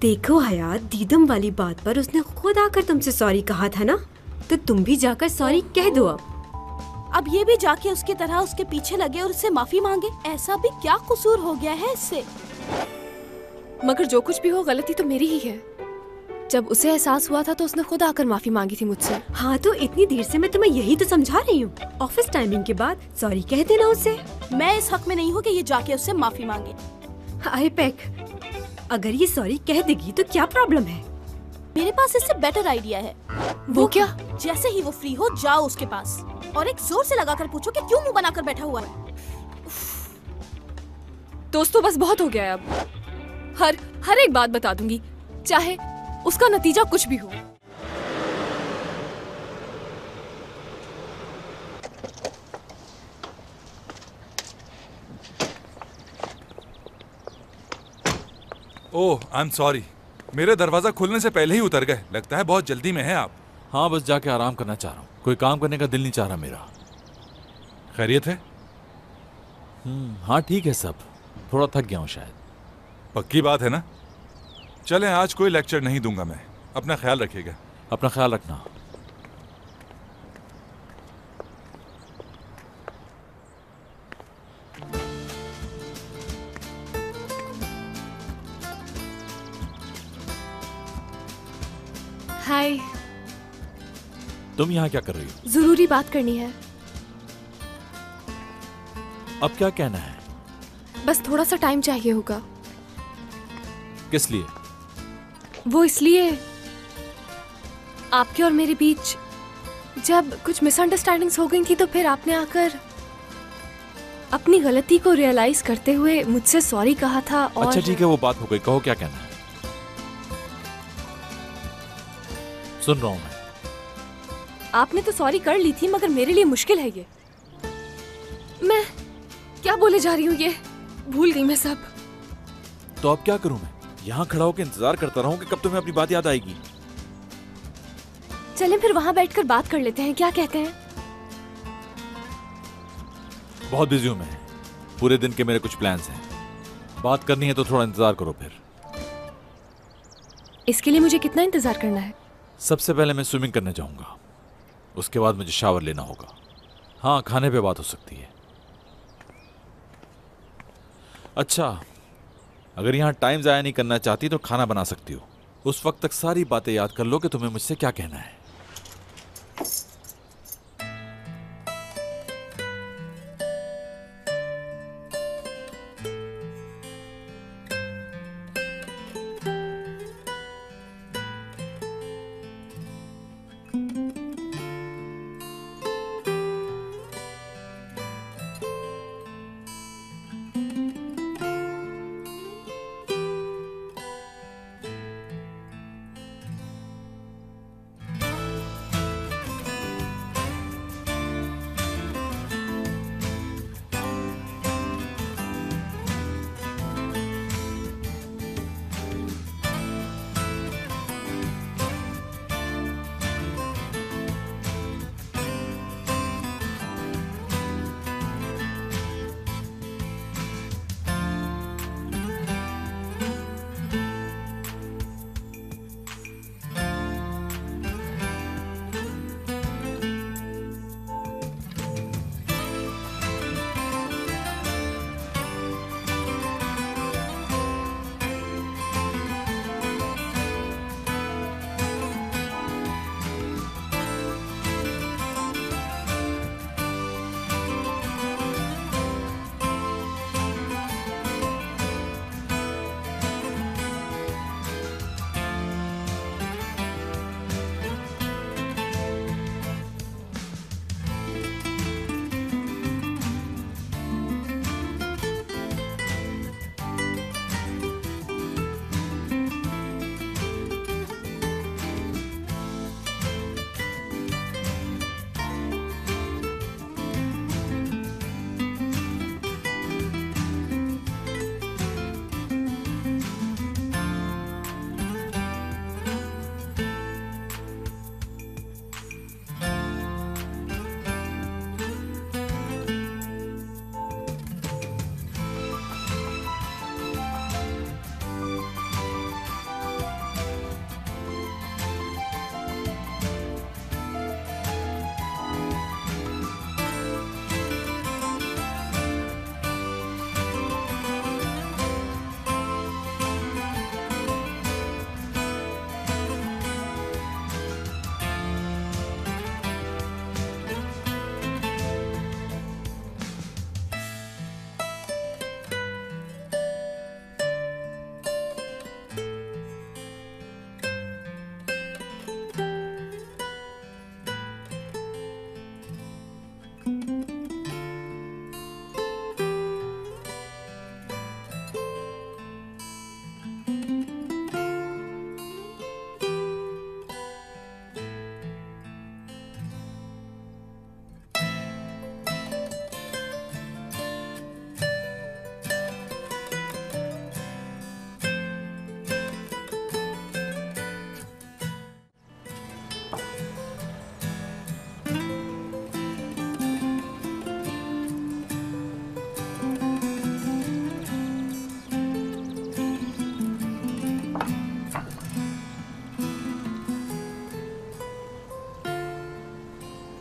देखो हयात, दीदम वाली बात पर उसने खुद आकर तुमसे सॉरी कहा था ना, तो तुम भी जाकर सॉरी कह दो। अब ये भी जाके उसकी तरह उसके पीछे लगे और उससे माफी मांगे। ऐसा भी क्या कसूर हो गया है इससे? मगर जो कुछ भी हो, गलती तो मेरी ही है। जब उसे एहसास हुआ था तो उसने खुद आकर माफी मांगी थी मुझसे। हाँ, तो इतनी देर से मैं तुम्हें यही तो समझा रही हूँ। ऑफिस टाइमिंग के बाद सॉरी कह देना उसे। मैं इस हक में नहीं हूँ कि ये जाके उससे माफी मांगे। आईपैक, अगर ये सॉरी कह देगी तो क्या प्रॉब्लम है? मेरे पास इससे बेटर आइडिया है। वो क्या? जैसे ही वो फ्री हो जाओ उसके पास और एक जोर से लगाकर पूछो कि क्यों मुंह बनाकर बैठा हुआ है। दोस्तों बस बहुत हो गया है अब। हर एक बात बता दूंगी, चाहे उसका नतीजा कुछ भी हो। ओह, आई एम सॉरी। मेरे दरवाजा खुलने से पहले ही उतर गए। लगता है बहुत जल्दी में है आप। हाँ, बस जाके आराम करना चाह रहा हूँ। कोई काम करने का दिल नहीं चाह रहा मेरा। खैरियत है? हाँ ठीक है सब। थोड़ा थक गया हूँ शायद। पक्की बात है ना? चलें, आज कोई लेक्चर नहीं दूंगा मैं। अपना ख्याल रखिएगा। अपना ख्याल रखना। हाय। तुम यहाँ क्या कर रही हो? जरूरी बात करनी है। अब क्या कहना है? बस थोड़ा सा टाइम चाहिए होगा। किस लिए? वो इसलिए, आपके और मेरे बीच जब कुछ मिसअंडरस्टैंडिंग्स हो गई थी तो फिर आपने आकर अपनी गलती को रियलाइज करते हुए मुझसे सॉरी कहा था। और अच्छा ठीक है, वो बात हो गई। कहो क्या कहना है। सुन रहा हूं मैं। आपने तो सॉरी कर ली थी, मगर मेरे लिए मुश्किल है ये। मैं क्या बोले जा रही हूँ ये भूल गई मैं सब। तो अब क्या करूं मैं? यहाँ खड़ा होकर इंतजार करता रहूं कि कब तुम्हें अपनी बात याद आएगी। चलें फिर वहां बैठकर बात कर लेते हैं, क्या कहते हैं? बहुत बिजी हूं मैं। पूरे दिन के मेरे कुछ प्लान्स हैं। बात करनी है तो थोड़ा इंतजार करो फिर। इसके लिए मुझे कितना इंतजार करना है? सबसे पहले मैं स्विमिंग करने जाऊंगा। उसके बाद मुझे शावर लेना होगा। हाँ, खाने पे बात हो सकती है। अच्छा, अगर यहाँ टाइम जाया नहीं करना चाहती तो खाना बना सकती हो। उस वक्त तक सारी बातें याद कर लो कि तुम्हें मुझसे क्या कहना है।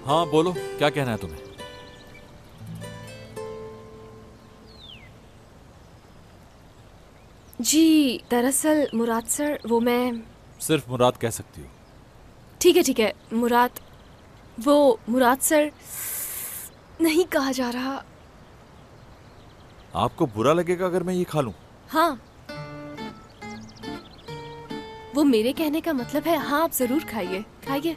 हाँ बोलो, क्या कहना है तुम्हें? जी दरअसल मुराद सर, वो मैं सिर्फ मुराद कह सकती हो। ठीक है मुराद, वो मुराद सर नहीं कहा जा रहा। आपको बुरा लगेगा अगर मैं ये खा लूं? हाँ, वो मेरे कहने का मतलब है हाँ, आप जरूर खाइए खाइए।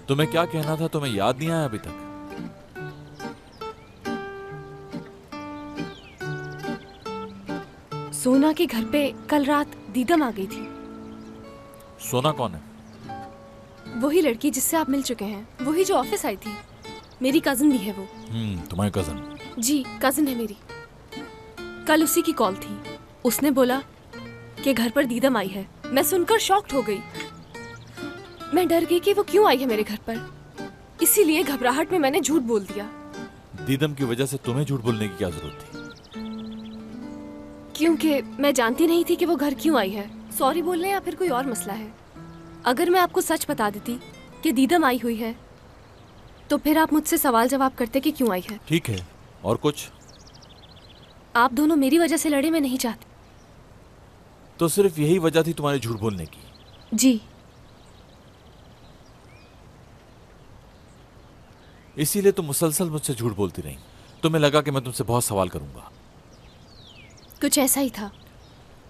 तुम्हें क्या कहना था, तुम्हें याद नहीं आया अभी तक? सोना के घर पे कल रात दीदम आ गई थी। सोना कौन है? वही लड़की जिससे आप मिल चुके हैं, वही जो ऑफिस आई थी। मेरी कजिन भी है वो। तुम्हारी कजन? जी कजिन है मेरी। कल उसी की कॉल थी। उसने बोला कि घर पर दीदम आई है। मैं सुनकर शॉक्ड हो गई। मैं डर गई कि वो क्यों आई है मेरे घर पर, इसीलिए घबराहट में मैंने झूठ बोल दिया। दीदम की वजह से तुम्हें झूठ बोलने की क्या जरूरत थी? क्योंकि मैं जानती नहीं थी कि वो घर क्यों आई है। सॉरी बोलने या फिर कोई और मसला है। अगर मैं आपको सच बता देती कि दीदम आई हुई है तो फिर आप मुझसे सवाल जवाब करते कि क्यों आई है। ठीक है, और कुछ? आप दोनों मेरी वजह से लड़े, मैं नहीं चाहती। तो सिर्फ यही वजह थी तुम्हारे झूठ बोलने की? जी। इसीलिए तुम मुसलसल मुझसे झूठ बोलती रही। तुम्हें लगा कि मैं तुमसे बहुत सवाल करूंगा। कुछ ऐसा ही था।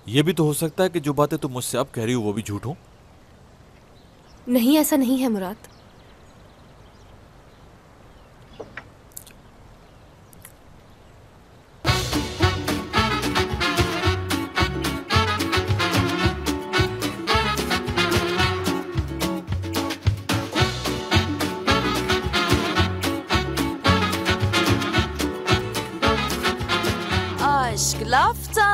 यह भी तो हो सकता है कि जो बातें तुम मुझसे अब कह रही हो वो भी झूठ हो। नहीं, ऐसा नहीं है मुराद। Aşk lafta